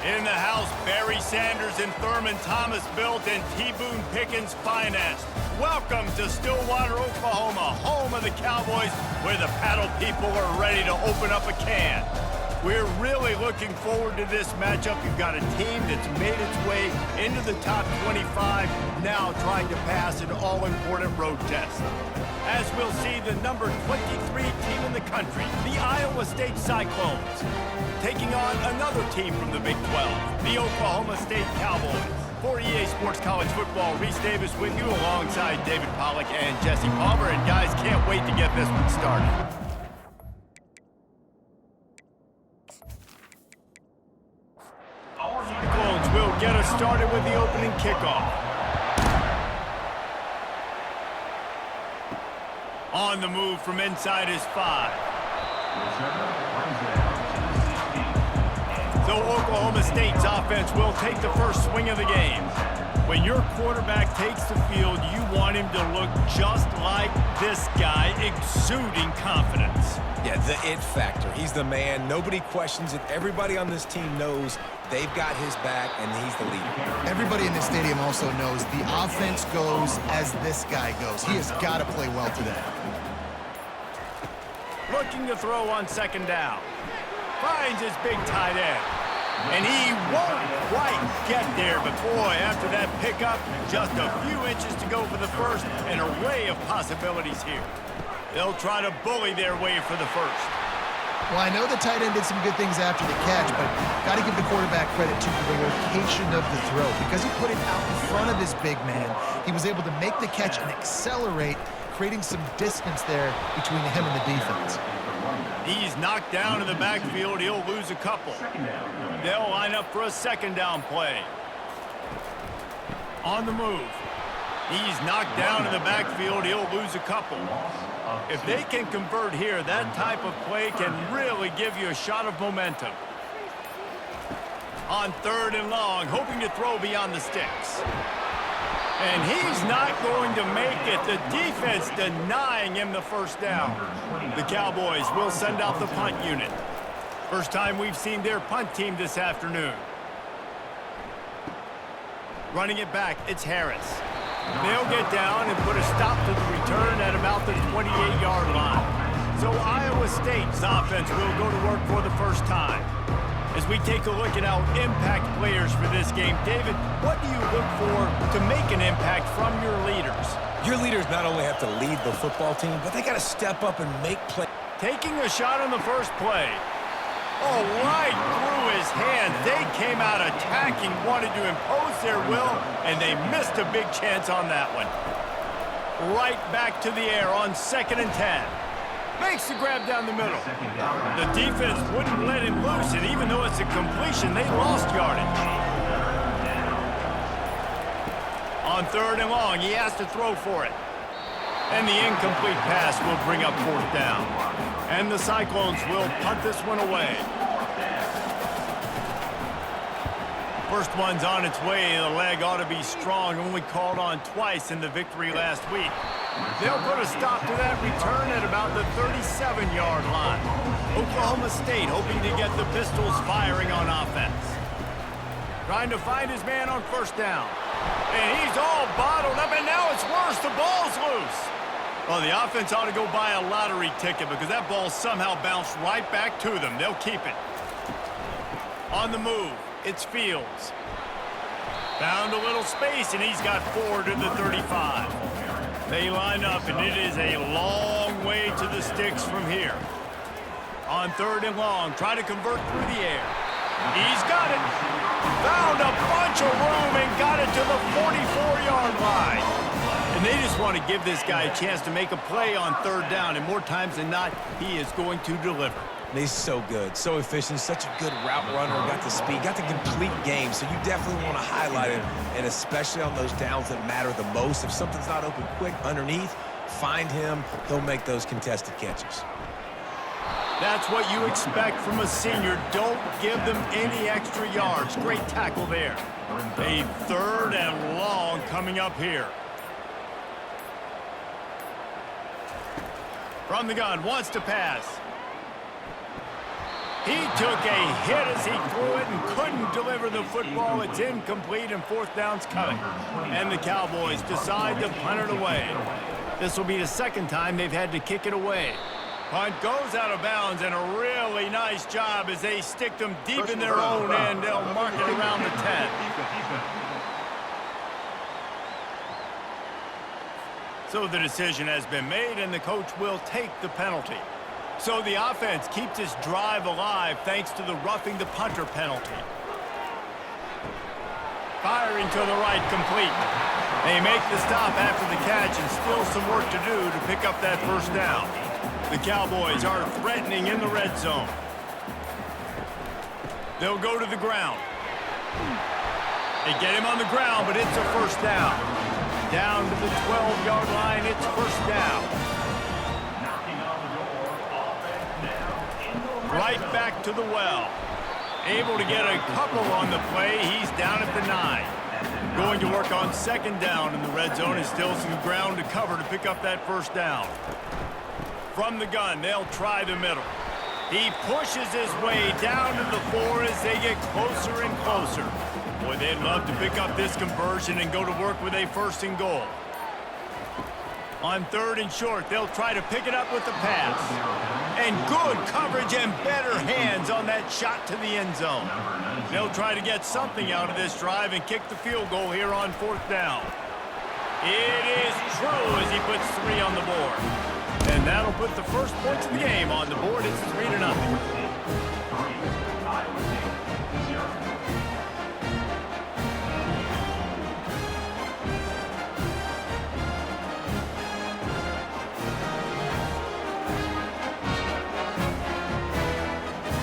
In the house, Barry Sanders and Thurman Thomas built and T. Boone Pickens financed. Welcome to Stillwater, Oklahoma, home of the Cowboys, where the paddle people are ready to open up a can. We're really looking forward to this matchup. You've got a team that's made its way into the top 25, now trying to pass an all-important road test. As we'll see, the number 23 team in the country, the Iowa State Cyclones, taking on another team from the Big 12, the Oklahoma State Cowboys. For EA Sports College Football, Reese Davis with you alongside David Pollack and Jesse Palmer. And guys, can't wait to get this one started. Cyclones will get us started with the opening kickoff. On the move from inside his 5. So Oklahoma State's offense will take the first swing of the game. When your quarterback takes the field, you want him to look just like this guy, exuding confidence. Yeah, the it factor. He's the man. Nobody questions it. Everybody on this team knows they've got his back, and he's the leader. Everybody in this stadium also knows the offense goes as this guy goes. He has got to play well today. Looking to throw on second down. Finds his big tight end. And he won't quite get there, but boy, after that pickup, just a few inches to go for the first. An array of possibilities here. They'll try to bully their way for the first. Well, I know the tight end did some good things after the catch, but got to give the quarterback credit, too, for the location of the throw. Because he put it out in front of his big man, he was able to make the catch and accelerate, creating some distance there between him and the defense. He's knocked down in the backfield. He'll lose a couple. They'll line up for a second down play. On the move. He's knocked down in the backfield. He'll lose a couple. If they can convert here, that type of play can really give you a shot of momentum. On third and long, hoping to throw beyond the sticks. And he's not going to make it. The defense denying him the first down. The Cowboys will send out the punt unit. First time we've seen their punt team this afternoon. Running it back, it's Harris. They'll get down and put a stop to the return at about the 28-yard line. So Iowa State's offense will go to work for the first time. As we take a look at our impact players for this game, David, what do you look for to make an impact from your leaders? Your leaders not only have to lead the football team, but they got to step up and make plays. Taking a shot on the first play. Oh, right through his hand. They came out attacking, wanted to impose their will, and they missed a big chance on that one. Right back to the air on 2nd and 10. Makes the grab down the middle. The defense wouldn't let him loose, and even though it's a completion, they lost yardage. On third and long, he has to throw for it. And the incomplete pass will bring up fourth down. And the Cyclones will punt this one away. First one's on its way. The leg ought to be strong, only called on twice in the victory last week. They'll put a stop to that return at about the 37-yard line. Oklahoma State hoping to get the Pistols firing on offense. Trying to find his man on first down. And he's all bottled up, and now it's worse. The ball's loose. Well, the offense ought to go buy a lottery ticket because that ball somehow bounced right back to them. They'll keep it. On the move, it's Fields. Found a little space, and he's got 4 to the 35. They line up, and it is a long way to the sticks from here. On third and long, try to convert through the air. He's got it. Found a bunch of room and got it to the 44-yard line. And they just want to give this guy a chance to make a play on third down, and more times than not, he is going to deliver. He's so good, so efficient, such a good route runner, got the speed, got the complete game, so you definitely want to highlight him, and especially on those downs that matter the most. If something's not open quick underneath, find him. He'll make those contested catches. That's what you expect from a senior. Don't give them any extra yards. Great tackle there. A third and long coming up here. From the gun, wants to pass. He took a hit as he threw it and couldn't deliver the football. It's incomplete and fourth down's coming. And the Cowboys decide to punt it away. This will be the second time they've had to kick it away. Punt goes out of bounds, and a really nice job as they stick them deep in their own end. They'll mark it around the 10. So the decision has been made, and the coach will take the penalty. So the offense keeps this drive alive thanks to the roughing the punter penalty. Firing to the right, complete. They make the stop after the catch and still some work to do to pick up that first down. The Cowboys are threatening in the red zone. They'll go to the ground. They get him on the ground, but it's a first down. Down to the 12-yard line, it's first down. Right back to the well. Able to get a couple on the play. He's down at the 9. Going to work on second down in the red zone. Is still some ground to cover to pick up that first down. From the gun, they'll try the middle. He pushes his way down to the 4 as they get closer and closer. Boy, they'd love to pick up this conversion and go to work with a first and goal. On third and short, they'll try to pick it up with the pass. And good coverage and better hands on that shot to the end zone. They'll try to get something out of this drive and kick the field goal here on fourth down. It is true as he puts 3 on the board. And that'll put the first points of the game on the board. It's 3-0.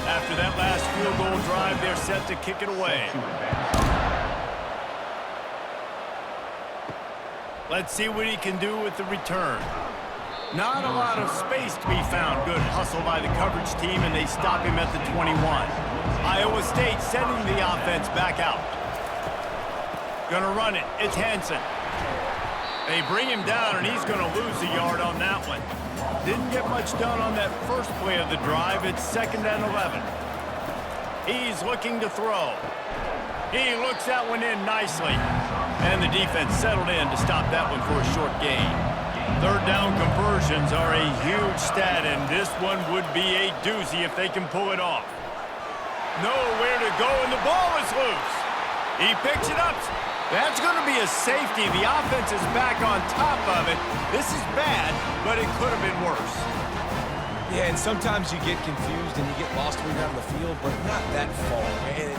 After that last field goal drive, they're set to kick it away. Let's see what he can do with the return. Not a lot of space to be found. Good hustle by the coverage team, and they stop him at the 21. Iowa State sending the offense back out. Gonna run it. It's Hansen. They bring him down, and he's gonna lose a yard on that one. Didn't get much done on that first play of the drive. It's 2nd and 11. He's looking to throw. He looks that one in nicely. And the defense settled in to stop that one for a short gain. Third down conversions are a huge stat, and this one would be a doozy if they can pull it off. Nowhere to go, and the ball is loose. He picks it up. That's going to be a safety. The offense is back on top of it. This is bad, but it could have been worse. Yeah, and sometimes you get confused and you get lost when you're out on the field, but not that far. And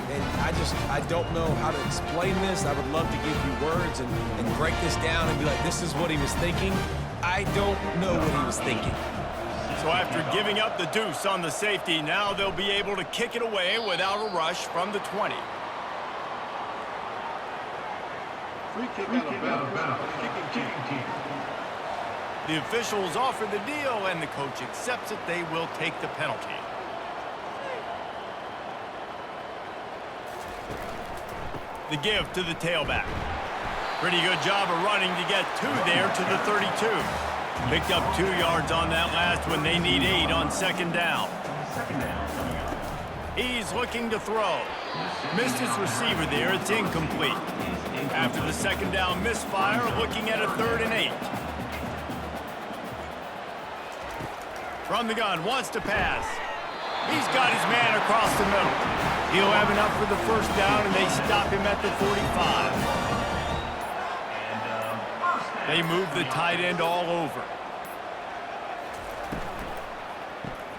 I don't know how to explain this. I would love to give you words and break this down and be like, this is what he was thinking. I don't know what he was thinking. So after giving up the deuce on the safety, now they'll be able to kick it away without a rush from the 20. Free kick out of bounds. Kicking team. The officials offer the deal, and the coach accepts it. They will take the penalty. The give to the tailback. Pretty good job of running to get 2 there to the 32. Picked up 2 yards on that last one. They need 8 on second down. He's looking to throw. Missed his receiver there. It's incomplete. After the second down misfire, looking at a 3rd and 8. From the gun, wants to pass. He's got his man across the middle. He'll have enough for the first down, and they stop him at the 45. They move the tight end all over.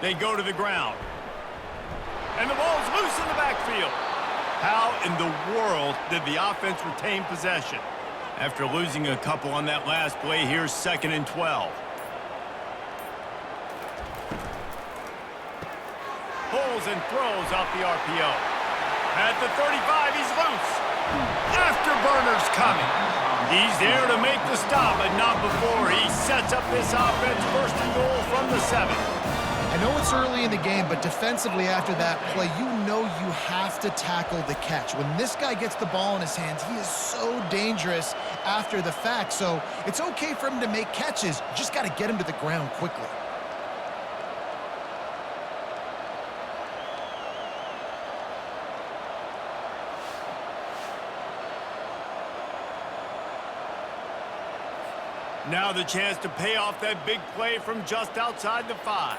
They go to the ground. And the ball's loose in the backfield. How in the world did the offense retain possession? After losing a couple on that last play, here's 2nd and 12. Pulls and throws off the RPO. At the 35, he's loose. Afterburner's coming. He's there to make the stop, but not before he sets up this offense. 1st and goal from the 7. I know it's early in the game, but defensively after that play, you know you have to tackle the catch. When this guy gets the ball in his hands, he is so dangerous after the fact. So it's okay for him to make catches. You just got to get him to the ground quickly. Now the chance to pay off that big play from just outside the 5.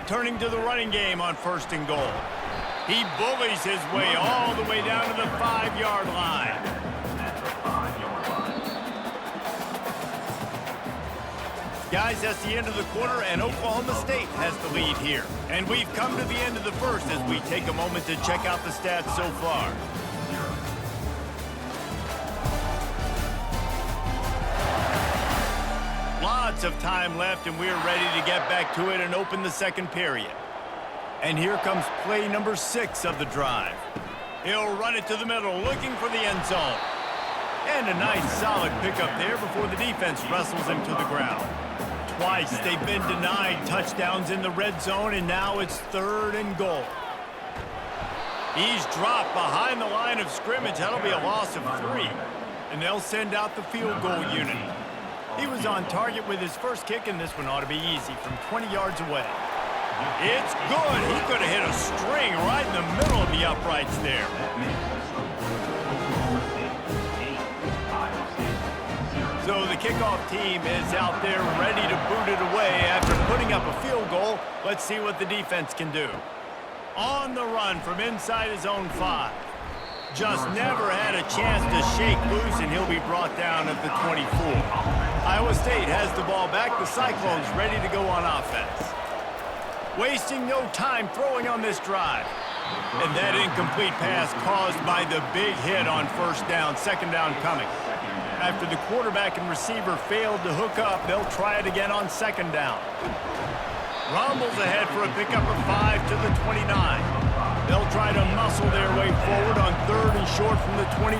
Turning to the running game on 1st and goal. He bullies his way all the way down to the 5-yard line. Guys, that's the end of the quarter, and Oklahoma State has the lead here. And we've come to the end of the first as we take a moment to check out the stats so far. Lots of time left, and we're ready to get back to it and open the second period. And here comes play number 6 of the drive. He'll run it to the middle, looking for the end zone. And a nice solid pickup there before the defense wrestles him to the ground. Twice they've been denied touchdowns in the red zone, and now it's 3rd and goal. He's dropped behind the line of scrimmage. That'll be a loss of 3. And they'll send out the field goal unit. He was on target with his first kick, and this one ought to be easy from 20 yards away. It's good. He could have hit a string right in the middle of the uprights there. So the kickoff team is out there ready to boot it away after putting up a field goal. Let's see what the defense can do. On the run from inside his own 5. Just never had a chance to shake loose, and he'll be brought down at the 24. Iowa State has the ball back. The Cyclones ready to go on offense. Wasting no time throwing on this drive. And that incomplete pass caused by the big hit on 1st down, 2nd down coming. After the quarterback and receiver failed to hook up, they'll try it again on 2nd down. Rumbles ahead for a pickup of 5 to the 29. They'll try to muscle their way forward on 3rd and short from the 29.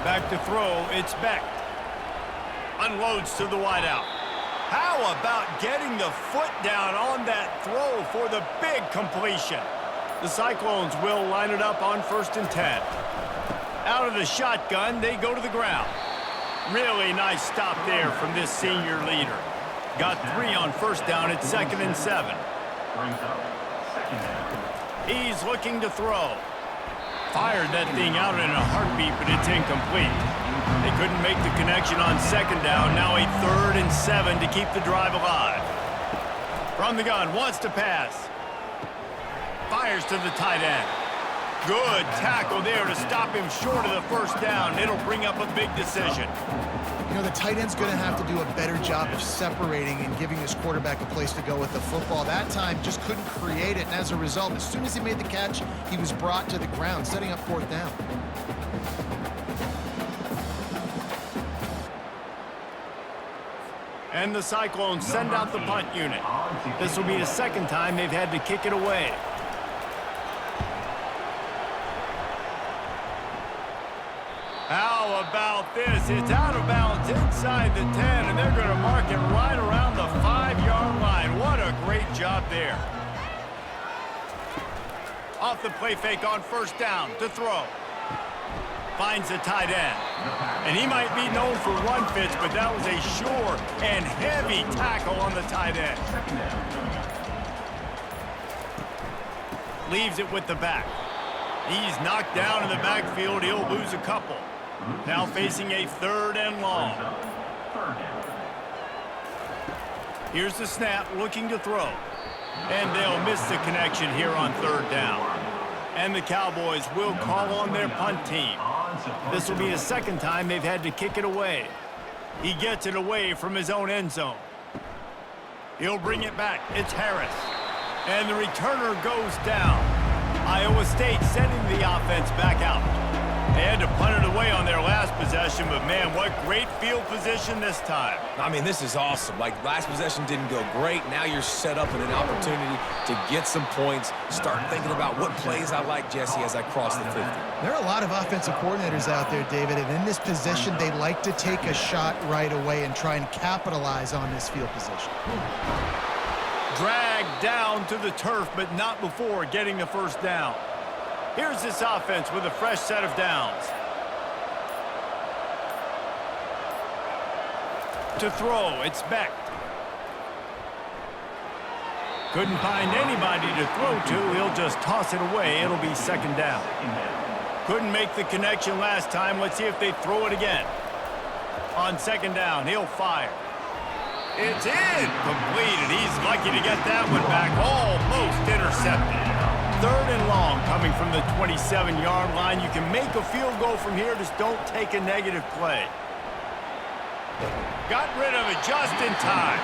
Back to throw, it's Beck. Unloads to the wideout. How about getting the foot down on that throw for the big completion? The Cyclones will line it up on 1st and 10. Out of the shotgun, they go to the ground. Really nice stop there from this senior leader. Got 3 on 1st down at 2nd and 7. He's looking to throw. Fired that thing out in a heartbeat, but it's incomplete. They couldn't make the connection on 2nd down. Now a 3rd and 7 to keep the drive alive. From the gun, wants to pass. Fires to the tight end. Good tackle there to stop him short of the 1st down. It'll bring up a big decision. You know, the tight end's going to have to do a better job of separating and giving his quarterback a place to go with the football. That time just couldn't create it, and as a result, as soon as he made the catch, he was brought to the ground, setting up 4th down. And the Cyclones send out the punt unit. This will be the 2nd time they've had to kick it away. How about this? It's out of bounds inside the 10, and they're going to mark it right around the 5-yard line. What a great job there. Off the play fake on 1st down to throw. Finds the tight end. And he might be known for run fits, but that was a sure and heavy tackle on the tight end. Leaves it with the back. He's knocked down in the backfield. He'll lose a couple. Now facing a 3rd and long. Here's the snap, looking to throw. And they'll miss the connection here on 3rd down. And the Cowboys will call on their punt team. This will be the 2nd time they've had to kick it away. He gets it away from his own end zone. He'll bring it back. It's Harris. And the returner goes down. Iowa State sending the offense back out. They had to punt it away on their last possession, but man, what great field position this time. I mean, this is awesome. Like, last possession didn't go great. Now you're set up in an opportunity to get some points. Start thinking about what plays I like, Jesse, as I cross the 50. There are a lot of offensive coordinators out there, David, and in this position, they like to take a shot right away and try and capitalize on this field position. Dragged down to the turf, but not before getting the 1st down. Here's this offense with a fresh set of downs. To throw, it's Beck. Couldn't find anybody to throw to. He'll just toss it away. It'll be 2nd down. Couldn't make the connection last time. Let's see if they throw it again. On second down, he'll fire. It's in. Completed. He's lucky to get that one back. Almost intercepted. Third and long coming from the 27-yard line. You can make a field goal from here. Just don't take a negative play. Got rid of it just in time.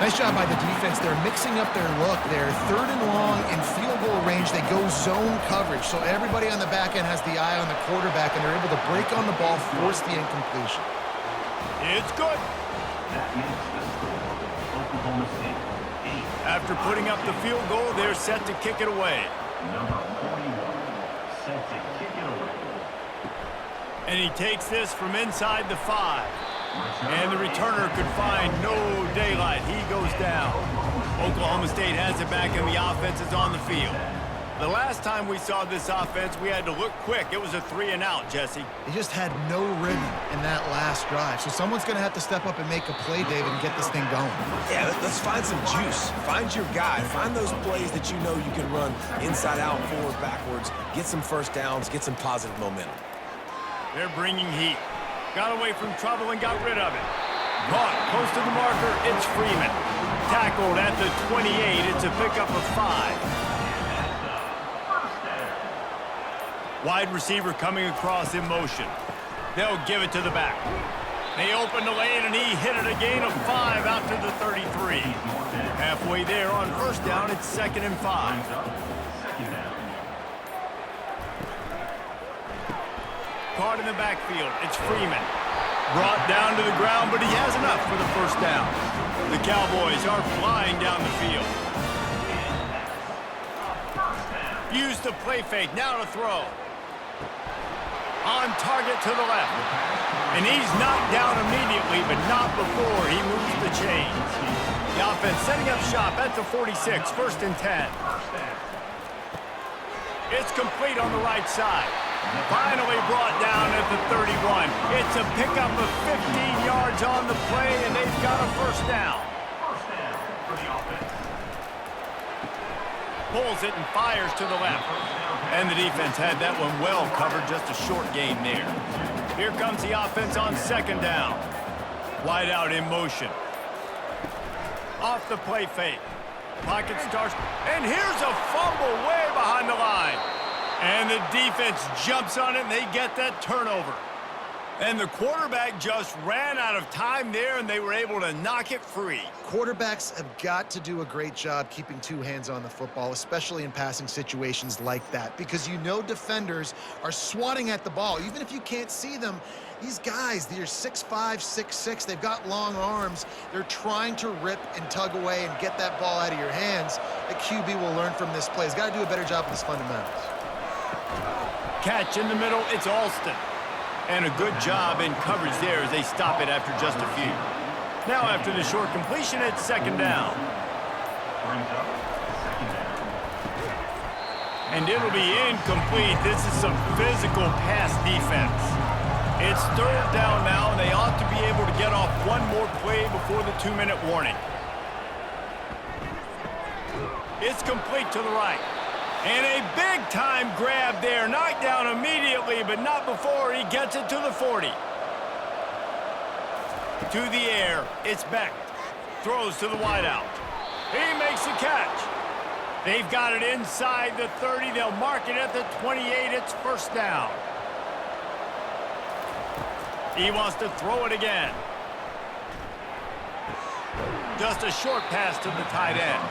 Nice job by the defense. They're mixing up their look there. Third and long in field goal range. They go zone coverage. So everybody on the back end has the eye on the quarterback, and they're able to break on the ball, force the incompletion. It's good. That makes the score Oklahoma State 8. After putting up the field goal, they're set to kick it away. Number 41 set to kick it away. And he takes this from inside the 5. And the returner could find no daylight. He goes down. Oklahoma State has it back, and the offense is on the field. The last time we saw this offense, we had to look quick. It was a 3-and-out, Jesse. They just had no rhythm in that last drive. So someone's going to have to step up and make a play, David, and get this thing going. Yeah, let's find some juice. Find your guy. Find those plays that you know you can run inside out, forward, backwards. Get some first downs. Get some positive momentum. They're bringing heat. Got away from trouble and got rid of it. Caught close to the marker. It's Freeman. Tackled at the 28. It's a pickup of 5. Wide receiver coming across in motion. They'll give it to the back. They open the lane, and he hit it a gain of 5 out to the 33. Halfway there on first down, it's 2nd and 5. Caught in the backfield. It's Freeman. Brought down to the ground, but he has enough for the first down. The Cowboys are flying down the field. Use the play fake. Now to throw. On target to the left. And he's knocked down immediately, but not before he moves the chains. The offense setting up shop at the 46, 1st and 10. It's complete on the right side. Finally brought down at the 31. It's a pickup of 15 yards on the play, and they've got a first down. Pulls it and fires to the left. And the defense had that one well covered, just a short gain there. Here comes the offense on 2nd down. Wide out in motion. Off the play fake. Pocket starts, and here's a fumble way behind the line. And the defense jumps on it, and they get that turnover. And the quarterback just ran out of time there, and they were able to knock it free. Quarterbacks have got to do a great job keeping 2 hands on the football, especially in passing situations like that, because you know defenders are swatting at the ball. Even if you can't see them, these guys, they're 6'5", 6'6", they've got long arms. They're trying to rip and tug away and get that ball out of your hands. The QB will learn from this play. He's got to do a better job with his fundamentals. Catch in the middle, it's Alston. And a good job in coverage there as they stop it after just a few. Now after the short completion, it's 2nd down. And it'll be incomplete. This is some physical pass defense. It's 3rd down now, and they ought to be able to get off one more play before the 2-minute warning. It's complete to the right. And a big-time grab there. Knocked down immediately, but not before he gets it to the 40. To the air. It's Beck. Throws to the wideout. He makes the catch. They've got it inside the 30. They'll mark it at the 28. It's 1st down. He wants to throw it again. Just a short pass to the tight end.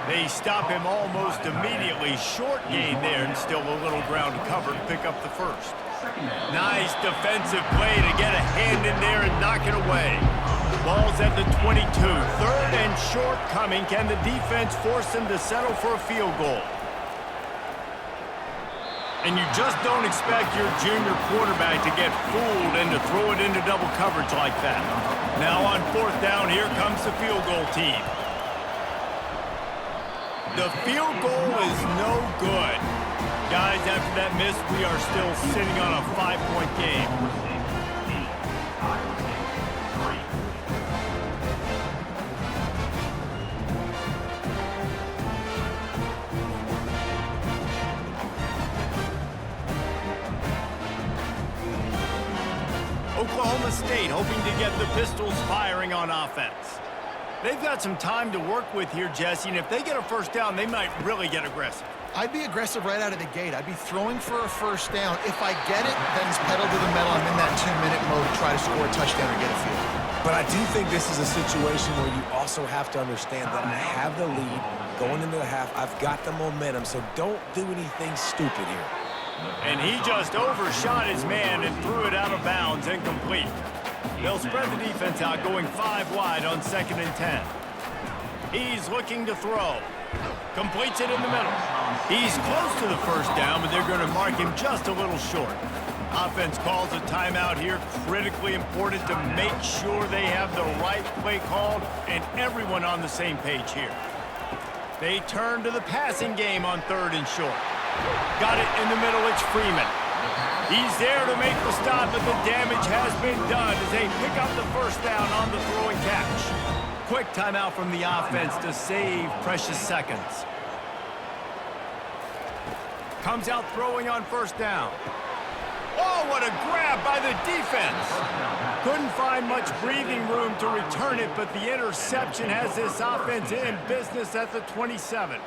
They stop him almost immediately. Short gain there, and still a little ground to cover to pick up the 1st. Nice defensive play to get a hand in there and knock it away. Ball's at the 22. 3rd and short coming. Can the defense force them to settle for a field goal? And you just don't expect your junior quarterback to get fooled and to throw it into double coverage like that. Now on 4th down, here comes the field goal team. The field goal is no good. Guys, after that miss, we are still sitting on a 5-point game. Oklahoma State hoping to get the Pistols firing on offense. They've got some time to work with here, Jesse, and if they get a first down, they might really get aggressive. I'd be aggressive right out of the gate. I'd be throwing for a first down. If I get it, then it's pedal to the metal. I'm in that 2-minute mode to try to score a touchdown or get a field. But I do think this is a situation where you also have to understand that I have the lead going into the half. I've got the momentum, so don't do anything stupid here. And he just overshot his man and threw it out of bounds, incomplete. They'll spread the defense out, going 5 wide on 2nd and 10. He's looking to throw. Completes it in the middle. He's close to the first down, but they're going to mark him just a little short. Offense calls a timeout here, critically important to make sure they have the right play called and everyone on the same page here. They turn to the passing game on 3rd and short. Got it in the middle, it's Freeman. He's there to make the stop, but the damage has been done as they pick up the first down on the throwing catch. Quick timeout from the offense to save precious seconds. Comes out throwing on 1st down. Oh, what a grab by the defense. Couldn't find much breathing room to return it, but the interception has this offense in business at the 27.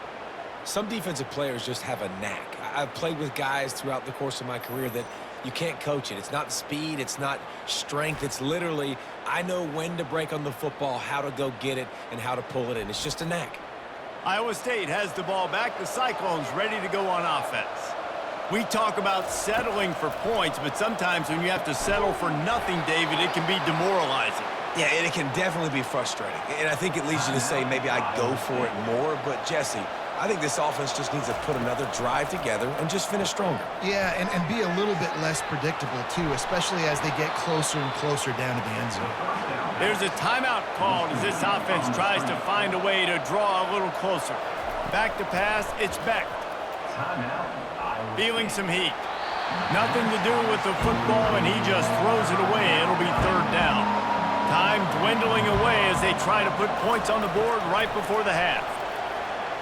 Some defensive players just have a knack. I've played with guys throughout the course of my career that you can't coach it. It's not speed, it's not strength. It's literally, I know when to break on the football, how to go get it, and how to pull it in. It's just a knack. Iowa State has the ball back. The Cyclones ready to go on offense. We talk about settling for points, but sometimes when you have to settle for nothing, David, it can be demoralizing. Yeah, and it can definitely be frustrating. And I think it leads you to say maybe I go for it more. But, Jesse, I think this offense just needs to put another drive together and just finish stronger. Yeah, and be a little bit less predictable, too, especially as they get closer and closer down to the end zone. There's a timeout called as this offense tries to find a way to draw a little closer. Back to pass, it's Beck. Feeling some heat. Nothing to do with the football, and he just throws it away. It'll be 3rd down. Time dwindling away as they try to put points on the board right before the half.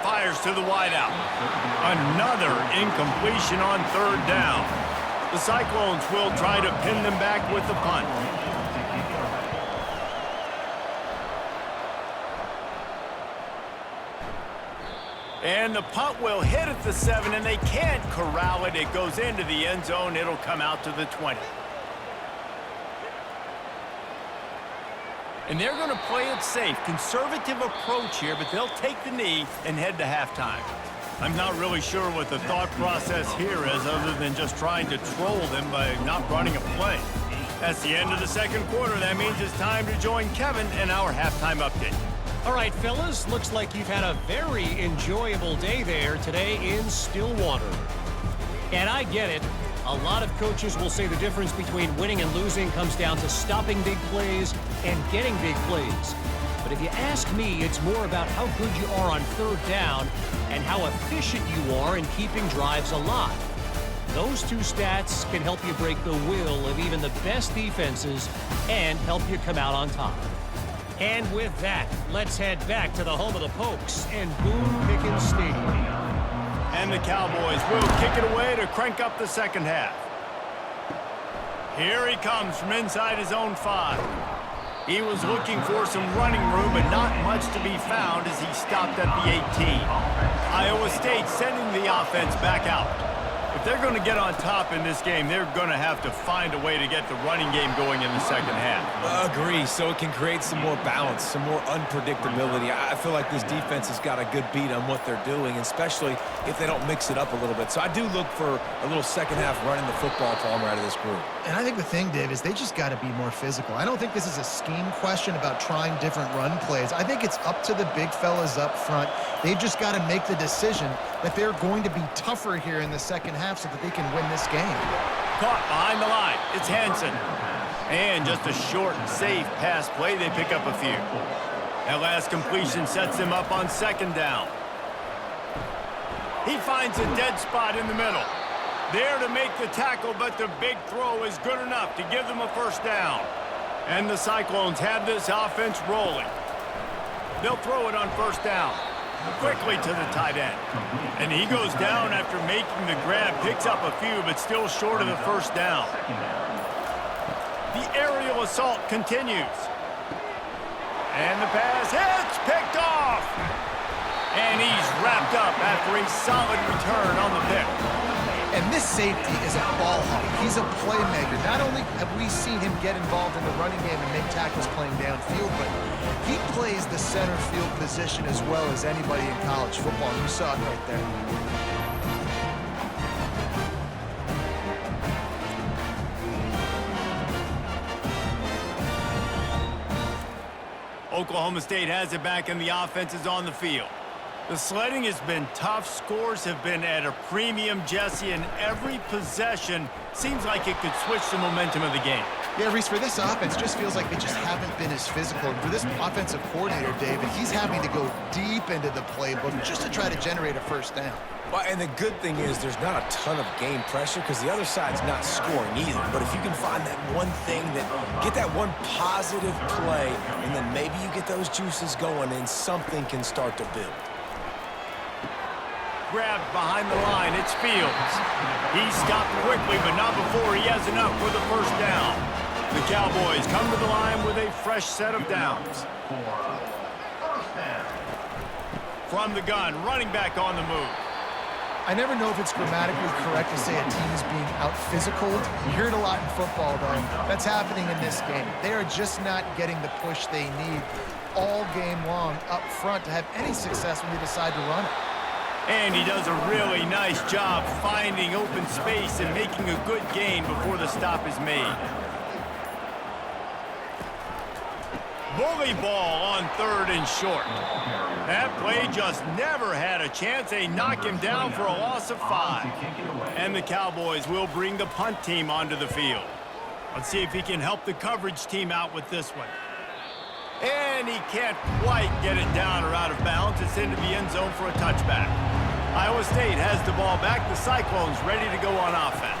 Fires to the wideout. Another incompletion on 3rd down. The Cyclones will try to pin them back with the punt. And the punt will hit at the 7, and they can't corral it. It goes into the end zone. It'll come out to the 20. And they're going to play it safe. Conservative approach here, but they'll take the knee and head to halftime. I'm not really sure what the thought process here is other than just trying to troll them by not running a play. That's the end of the 2nd quarter. That means it's time to join Kevin in our halftime update. All right, fellas, looks like you've had a very enjoyable day there today in Stillwater. And I get it. A lot of coaches will say the difference between winning and losing comes down to stopping big plays and getting big plays. But if you ask me, it's more about how good you are on 3rd down and how efficient you are in keeping drives alive. Those two stats can help you break the will of even the best defenses and help you come out on top. And with that, let's head back to the home of the Pokes and Boone Pickens Stadium. And the Cowboys will kick it away to crank up the 2nd half. Here he comes from inside his own 5. He was looking for some running room, but not much to be found as he stopped at the 18. Iowa State sending the offense back out. If they're going to get on top in this game, they're going to have to find a way to get the running game going in the 2nd half. Agree, so it can create some more balance, some more unpredictability. I feel like this defense has got a good beat on what they're doing, especially if they don't mix it up a little bit. So I do look for a little 2nd half running the football palmer out of this group. And I think the thing, Dave, is they just got to be more physical. I don't think this is a scheme question about trying different run plays. I think it's up to the big fellas up front. They've just got to make the decision that they're going to be tougher here in the 2nd half so that they can win this game. Caught behind the line. It's Hansen. And just a short, safe pass play. They pick up a few. That last completion sets them up on 2nd down. He finds a dead spot in the middle. There to make the tackle, but the big throw is good enough to give them a 1st down. And the Cyclones have this offense rolling. They'll throw it on 1st down. Quickly to the tight end. And he goes down after making the grab, picks up a few, but still short of the 1st down. The aerial assault continues. And the pass hits, picked off. And he's wrapped up after a solid return on the pick. And this safety is a ball hawk. He's a playmaker. Not only have we seen him get involved in the running game and make tackles playing downfield, but he plays the center field position as well as anybody in college football. You saw it right there. Oklahoma State has it back and the offense is on the field. The sledding has been tough. Scores have been at a premium, Jesse, and every possession seems like it could switch the momentum of the game. Yeah, Reese, for this offense, just feels like they just haven't been as physical. And for this offensive coordinator, David, he's having to go deep into the playbook just to try to generate a first down. Well, and the good thing is there's not a ton of game pressure because the other side's not scoring either. But if you can find that one thing, get that one positive play, and then maybe you get those juices going and something can start to build. Grabbed behind the line, it's Fields. He stopped quickly, but not before he has enough for the first down. The Cowboys come to the line with a fresh set of downs. From the gun, running back on the move. I never know if it's grammatically correct to say a team is being out-physicaled. You hear it a lot in football, though. That's happening in this game. They are just not getting the push they need all game long up front to have any success when they decide to run it. And he does a really nice job finding open space and making a good gain before the stop is made. Bully ball on third and short. That play just never had a chance. They knock him down for a loss of 5. And the Cowboys will bring the punt team onto the field. Let's see if he can help the coverage team out with this one. And he can't quite get it down or out of bounds. It's into the end zone for a touchback. Iowa State has the ball back. The Cyclones ready to go on offense.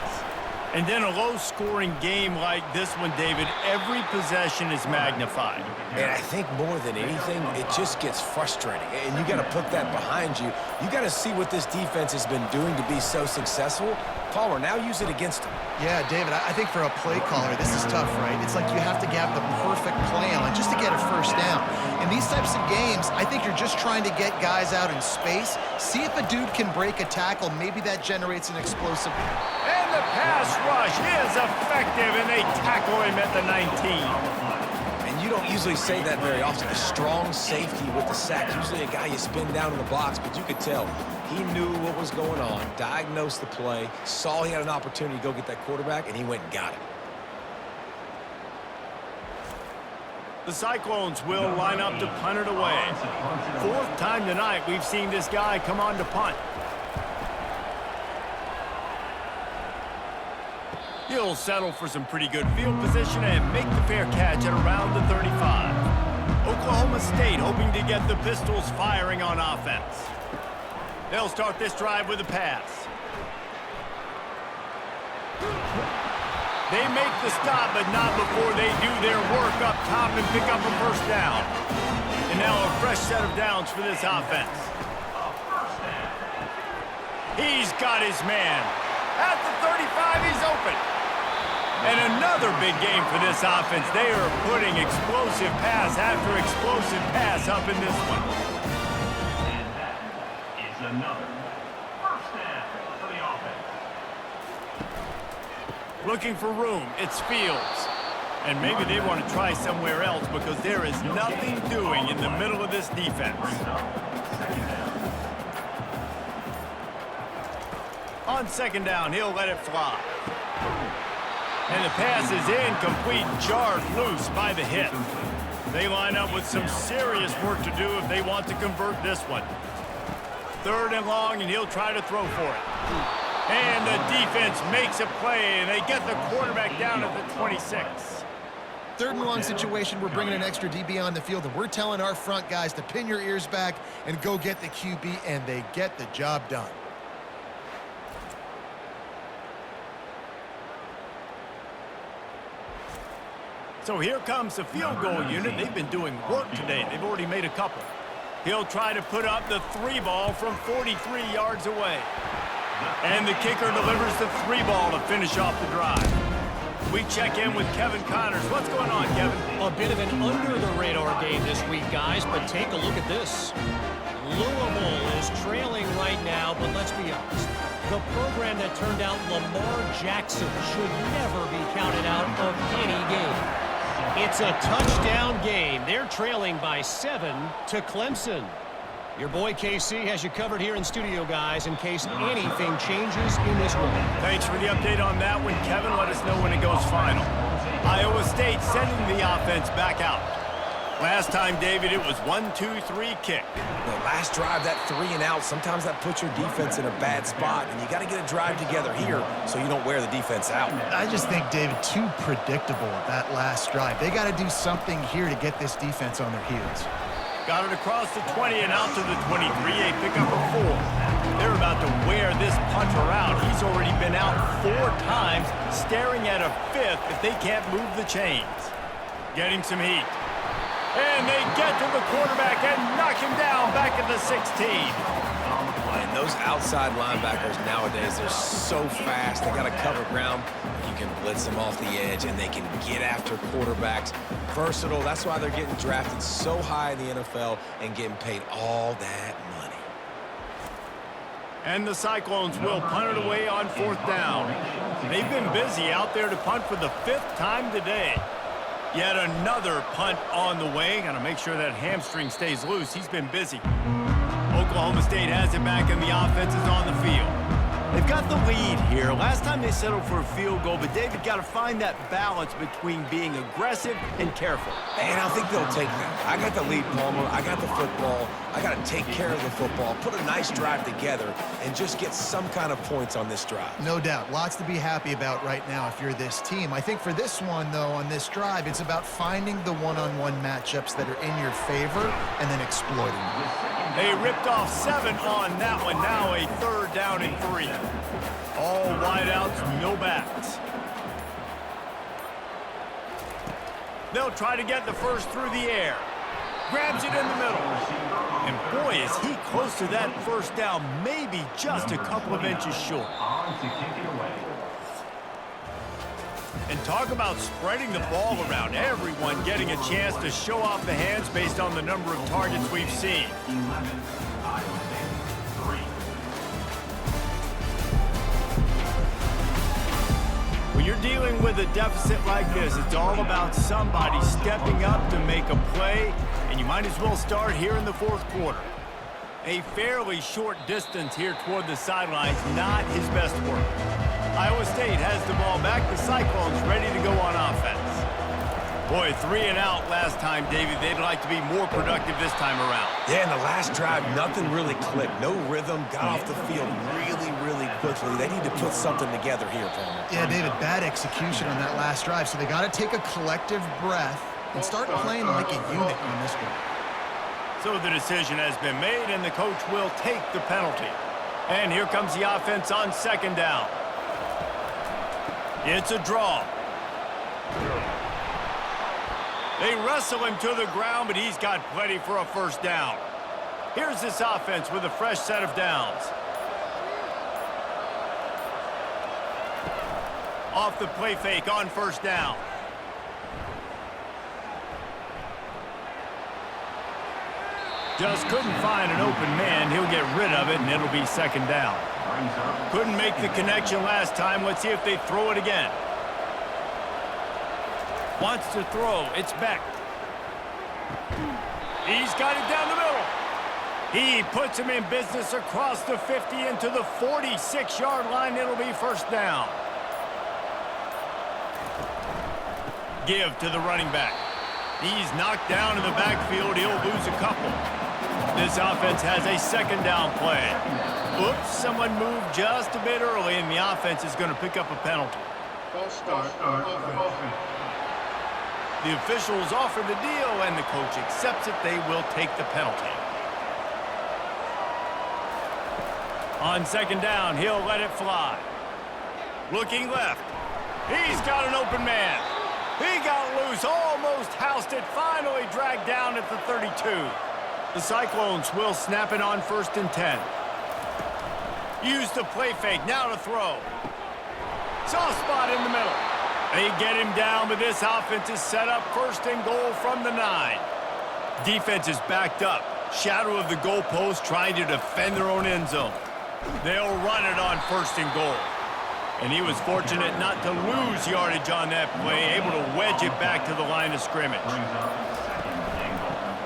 And in a low-scoring game like this one, David, every possession is magnified. And I think more than anything, it just gets frustrating. And you got to put that behind you. You got to see what this defense has been doing to be so successful. Palmer, now use it against them. Yeah, David, I think for a play caller, this is tough, right? It's like you have to have the perfect play on just to get a first down. In these types of games, I think you're just trying to get guys out in space, see if a dude can break a tackle. Maybe that generates an explosive. And the pass rush is effective, and they tackle him at the 19. You don't usually say that very often. A strong safety with the sack. Usually a guy you spin down in the box, but you could tell he knew what was going on, diagnosed the play, saw he had an opportunity to go get that quarterback, and he went and got it. The Cyclones will line up to punt it away. 4th time tonight we've seen this guy come on to punt. He'll settle for some pretty good field position and make the fair catch at around the 35. Oklahoma State hoping to get the Pistols firing on offense. They'll start this drive with a pass. They make the stop, but not before they do their work up top and pick up a first down. And now a fresh set of downs for this offense. He's got his man. At the 35, he's open. And another big game for this offense. They are putting explosive pass after explosive pass up in this one. And that is another first down for the offense. Looking for room, it's Fields. And maybe they want to try somewhere else because there is nothing doing in the middle of this defense. On second down, he'll let it fly. And the pass is incomplete, jarred loose by the hit. They line up with some serious work to do if they want to convert this one. 3rd and long, and he'll try to throw for it. And the defense makes a play, and they get the quarterback down at the 26. 3rd and long situation, we're bringing an extra DB on the field, and we're telling our front guys to pin your ears back and go get the QB, and they get the job done. So here comes the field goal unit. They've been doing work today. They've already made a couple. He'll try to put up the 3 ball from 43 yards away. And the kicker delivers the 3 ball to finish off the drive. We check in with Kevin Connors. What's going on, Kevin? A bit of an under-the-radar game this week, guys, but take a look at this. Louisville is trailing right now, but let's be honest. The program that turned out Lamar Jackson should never be counted out of any game. It's a touchdown game. They're trailing by 7 to Clemson. Your boy KC has you covered here in studio, guys, in case anything changes in this one. Thanks for the update on that one, Kevin. Let us know when it goes final. Iowa State sending the offense back out. Last time, David, it was 1-2-3 kick. The last drive, that 3 and out, sometimes that puts your defense in a bad spot, and you got to get a drive together here so you don't wear the defense out. I just think, David, too predictable that last drive. They got to do something here to get this defense on their heels. Got it across the 20 and out to the 23. A pickup of 4. They're about to wear this punter out. He's already been out 4 times, staring at a 5th if they can't move the chains. Getting some heat. And they get to the quarterback and knock him down back at the 16. And those outside linebackers nowadays, they're so fast. They got to cover ground. You can blitz them off the edge, and they can get after quarterbacks. Versatile. That's why they're getting drafted so high in the NFL and getting paid all that money. And the Cyclones will punt it away on 4th down. They've been busy out there to punt for the 5th time today. Yet another punt on the way. Got to make sure that hamstring stays loose. He's been busy. Oklahoma State has it back, and the offense is on the field. They've got the lead here. Last time they settled for a field goal, but David got to find that balance between being aggressive and careful. And I think they'll take that. I got the lead, Palmer. I got the football. I got to take care of the football, put a nice drive together, and just get some kind of points on this drive. No doubt. Lots to be happy about right now if you're this team. I think for this one, though, on this drive, it's about finding the one-on-one matchups that are in your favor and then exploiting them. They ripped off 7 on that one. Now a 3rd down and 3. All wideouts, no backs. They'll try to get the first through the air. Grabs it in the middle. And boy, is he close to that first down, maybe just a couple of inches short. And talk about spreading the ball around. Everyone getting a chance to show off the hands based on the number of targets we've seen. When you're dealing with a deficit like this, it's all about somebody stepping up to make a play, and you might as well start here in the 4th quarter. A fairly short distance here toward the sidelines, not his best work. Iowa State has the ball back. The Cyclones ready to go on offense. Boy, 3 and out last time, David. They'd like to be more productive this time around. Yeah, in the last drive, nothing really clicked. No rhythm, got off the field really quickly. They need to put something together here, Palmer. Yeah, David, bad execution on that last drive, so they got to take a collective breath and start playing like a unit on this one. So the decision has been made, and the coach will take the penalty. And here comes the offense on 2nd down. It's a draw. They wrestle him to the ground, but he's got plenty for a 1st down. Here's this offense with a fresh set of downs. Off the play fake on 1st down. Just couldn't find an open man. He'll get rid of it, and it'll be 2nd down. Couldn't make the connection last time. Let's see if they throw it again. Wants to throw. It's Beck. He's got it down the middle. He puts him in business across the 50 into the 46-yard line. It'll be 1st down. Give to the running back. He's knocked down in the backfield. He'll lose a couple. This offense has a 2nd down play. Oops, someone moved just a bit early, and the offense is going to pick up a penalty. False start. Offense. The officials offer the deal, and the coach accepts it. They will take the penalty. On 2nd down, he'll let it fly. Looking left. He's got an open man. He got loose, almost housed it, finally dragged down at the 32. The Cyclones will snap it on 1st and 10. Use the play fake, now to throw. Soft spot in the middle. They get him down, but this offense is set up first and goal from the 9. Defense is backed up. Shadow of the goalpost trying to defend their own end zone. They'll run it on first and goal. And he was fortunate not to lose yardage on that play, able to wedge it back to the line of scrimmage.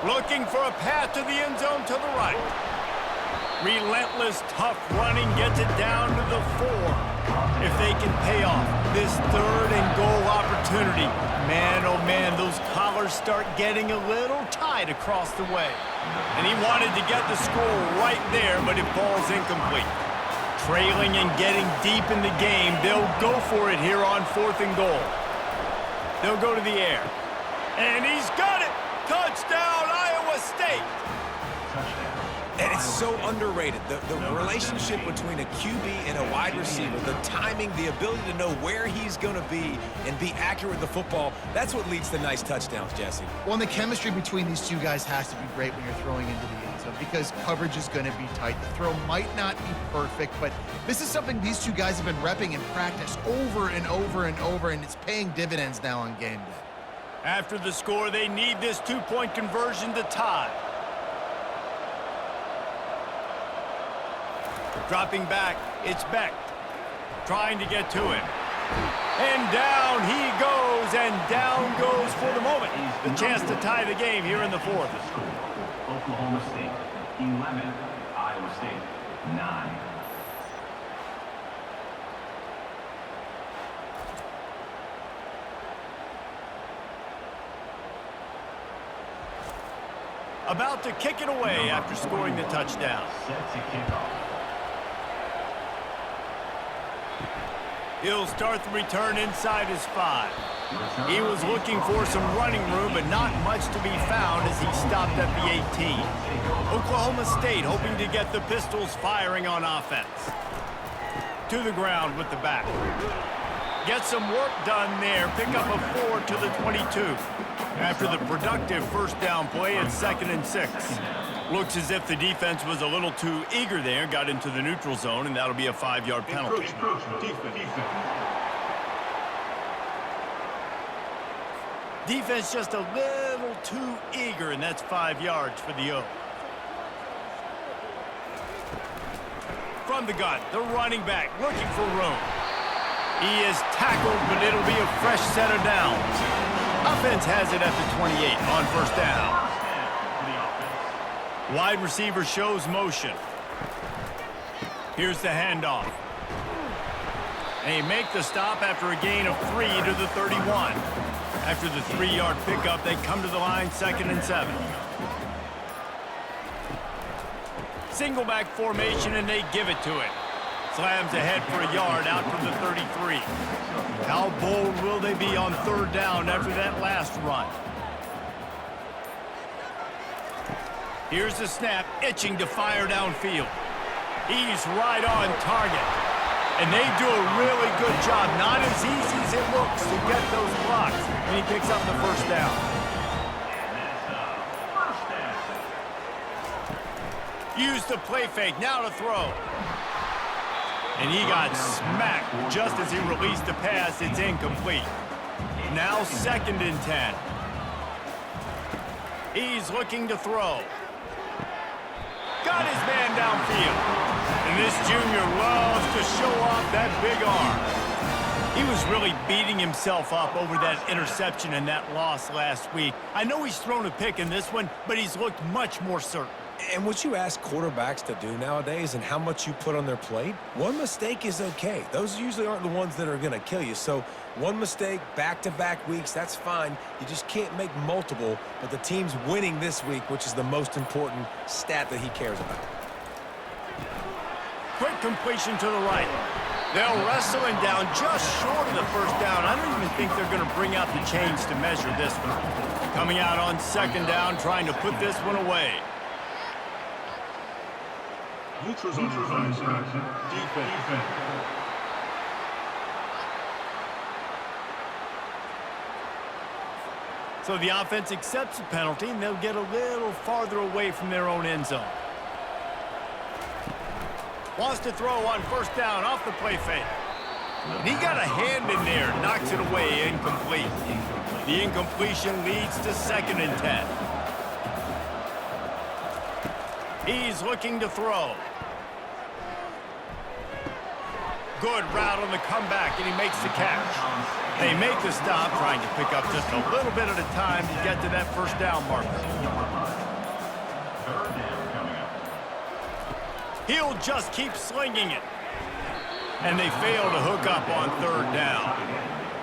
Looking for a path to the end zone to the right. Relentless, tough running gets it down to the 4. If they can pay off this third and goal opportunity, man, oh man, those collars start getting a little tight across the way. And he wanted to get the score right there, but it falls incomplete. Trailing and getting deep in the game, they'll go for it here on 4th and goal. They'll go to the air. And he's got it! Touchdown, Iowa State! And it's so underrated. The relationship between a QB and a wide receiver, the timing, the ability to know where he's going to be and be accurate with the football, that's what leads to nice touchdowns, Jesse. Well, and the chemistry between these two guys has to be great when you're throwing into the end zone because coverage is going to be tight. The throw might not be perfect, but this is something these two guys have been repping in practice over and over and over, and it's paying dividends now on game day. After the score, they need this 2-point conversion to tie. Dropping back, it's Beck. Trying to get to him. And down he goes, and down goes for the moment. The chance to tie the game here in the 4th. Oklahoma State 11, Iowa State 9. About to kick it away after scoring the touchdown. Set to kick off. He'll start the return inside his 5. He was looking for some running room, but not much to be found as he stopped at the 18. Oklahoma State hoping to get the Pistols firing on offense. To the ground with the back. Get some work done there. Pick up a 4 to the 22. After the productive first down play, it's 2nd and 6. Looks as if the defense was a little too eager there, got into the neutral zone, and that'll be a 5-yard penalty. Defense just a little too eager, and that's 5 yards for the O. From the gun, the running back looking for room. He is tackled, but it'll be a fresh set of downs. Offense has it at the 28 on first down. Wide receiver shows motion. Here's the handoff. And he make the stop after a gain of 3 to the 31. After the 3-yard pickup, they come to the line 2nd and 7. Single back formation, and they give it to it. Slams ahead for a yard out to the 33. How bold will they be on 3rd down after that last run? Here's the snap, itching to fire downfield. He's right on target. And they do a really good job. Not as easy as it looks to get those blocks. And he picks up the first down. Use the play fake, now to throw. And he got smacked just as he released the pass. It's incomplete. Now 2nd and 10. He's looking to throw. Got his man downfield. And this junior loves to show off that big arm. He was really beating himself up over that interception and that loss last week. I know he's thrown a pick in this one, but he's looked much more certain. And what you ask quarterbacks to do nowadays and how much you put on their plate, one mistake is okay. Those usually aren't the ones that are going to kill you. So one mistake, back-to-back weeks, that's fine. You just can't make multiple. But the team's winning this week, which is the most important stat that he cares about. Quick completion to the right. They'll wrestle him down just short of the first down. I don't even think they're going to bring out the chains to measure this one. Coming out on 2nd down, trying to put this one away. Neutrals on your side. Defense. So the offense accepts the penalty, and they'll get a little farther away from their own end zone. Wants to throw on first down off the play fake. And he got a hand in there, knocks it away, incomplete. The incompletion leads to 2nd and 10. He's looking to throw. Good route on the comeback, and he makes the catch. They make the stop, trying to pick up just a little bit at a time to get to that first down marker. Third down coming up. He'll just keep slinging it. And they fail to hook up on 3rd down.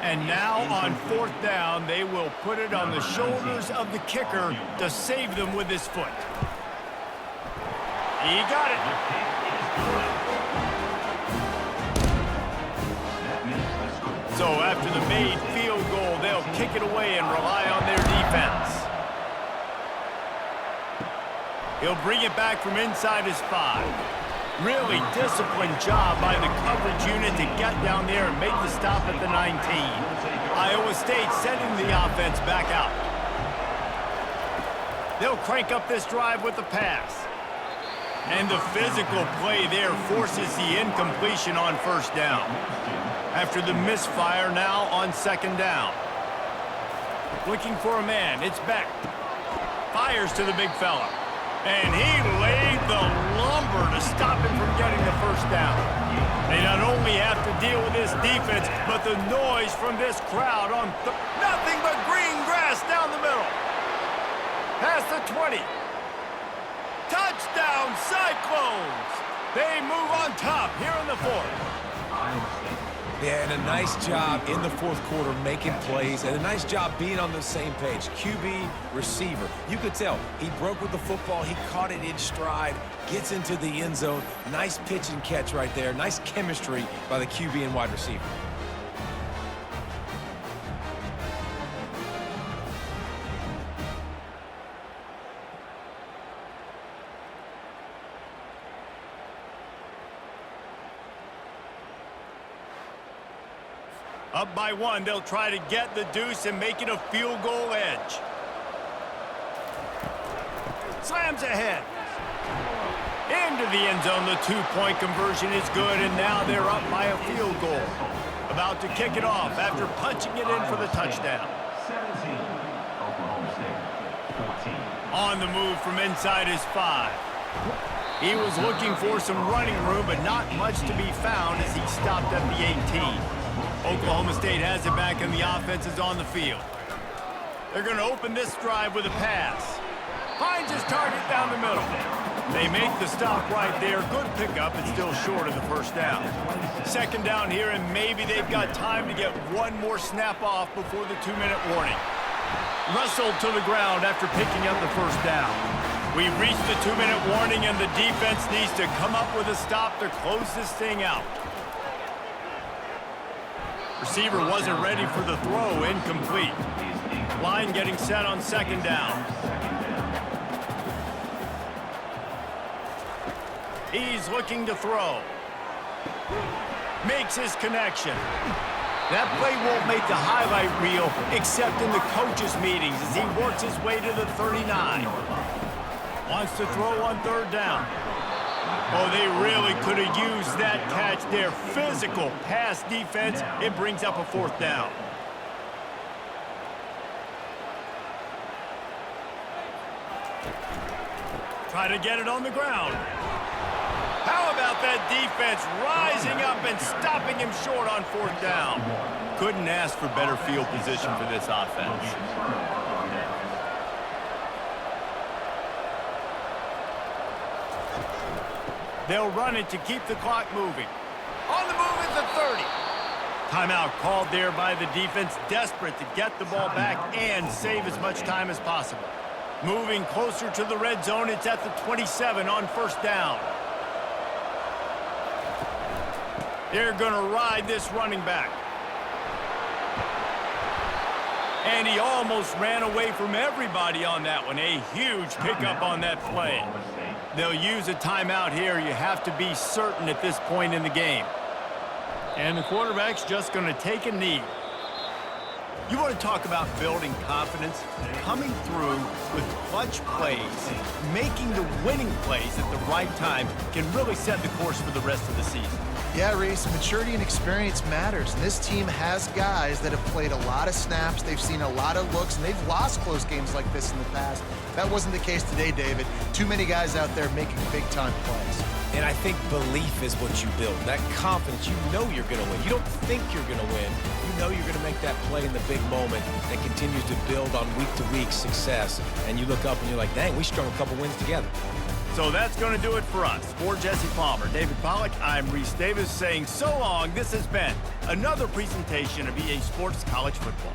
And now on 4th down, they will put it on the shoulders of the kicker to save them with his foot. He got it. So after the made field goal, they'll kick it away and rely on their defense. He'll bring it back from inside his 5. Really disciplined job by the coverage unit to get down there and make the stop at the 19. Iowa State sending the offense back out. They'll crank up this drive with the pass. And the physical play there forces the incompletion on 1st down. After the misfire now on 2nd down. Looking for a man, it's Beck. Fires to the big fella. And he laid the lumber to stop him from getting the 1st down. They not only have to deal with this defense, but the noise from this crowd on nothing but green grass down the middle. Past the 20. Touchdown, Cyclones! They move on top here in the 4th. Yeah, and a nice job in the 4th quarter making plays, and a nice job being on the same page. QB, receiver. You could tell he broke with the football. He caught it in stride, gets into the end zone. Nice pitch and catch right there. Nice chemistry by the QB and wide receiver. Up by 1, they'll try to get the deuce and make it a field goal edge. Slams ahead. Into the end zone, the 2-point conversion is good, and now they're up by a field goal. About to kick it off after punching it in for the touchdown. 17, Oklahoma State, 14. On the move from inside his 5. He was looking for some running room, but not much to be found as he stopped at the 18. Oklahoma State has it back, and the offense is on the field. They're going to open this drive with a pass. Finds his target down the middle. They make the stop right there. Good pickup, but still short of the 1st down. 2nd down here, and maybe they've got time to get one more snap off before the 2-minute warning. Wrestled to the ground after picking up the 1st down. We've reached the 2-minute warning, and the defense needs to come up with a stop to close this thing out. Receiver wasn't ready for the throw, incomplete. Line getting set on 2nd down. He's looking to throw. Makes his connection. That play won't make the highlight reel except in the coaches' meetings as he works his way to the 39. Wants to throw on 3rd down. Oh, they really could have used that catch there. Physical pass defense. It brings up a 4th down. Try to get it on the ground. How about that defense rising up and stopping him short on 4th down? Couldn't ask for better field position for this offense. They'll run it to keep the clock moving. On the move at the 30. Timeout called there by the defense, desperate to get the ball back and save as much time as possible. Moving closer to the red zone, it's at the 27 on 1st down. They're going to ride this running back. And he almost ran away from everybody on that one. A huge pickup on that play. They'll use a timeout here. You have to be certain at this point in the game. And the quarterback's just going to take a knee. You want to talk about building confidence? Coming through with clutch plays, making the winning plays at the right time can really set the course for the rest of the season. Yeah, Reese, maturity and experience matters. And this team has guys that have played a lot of snaps. They've seen a lot of looks, and they've lost close games like this in the past. That wasn't the case today, David. Too many guys out there making big-time plays. And I think belief is what you build. That confidence, you know you're going to win. You don't think you're going to win. You know you're going to make that play in the big moment that continues to build on week-to-week success. And you look up and you're like, dang, we strung a couple wins together. So that's going to do it for us. For Jesse Palmer, David Pollack, I'm Reese Davis saying so long. This has been another presentation of EA Sports College Football.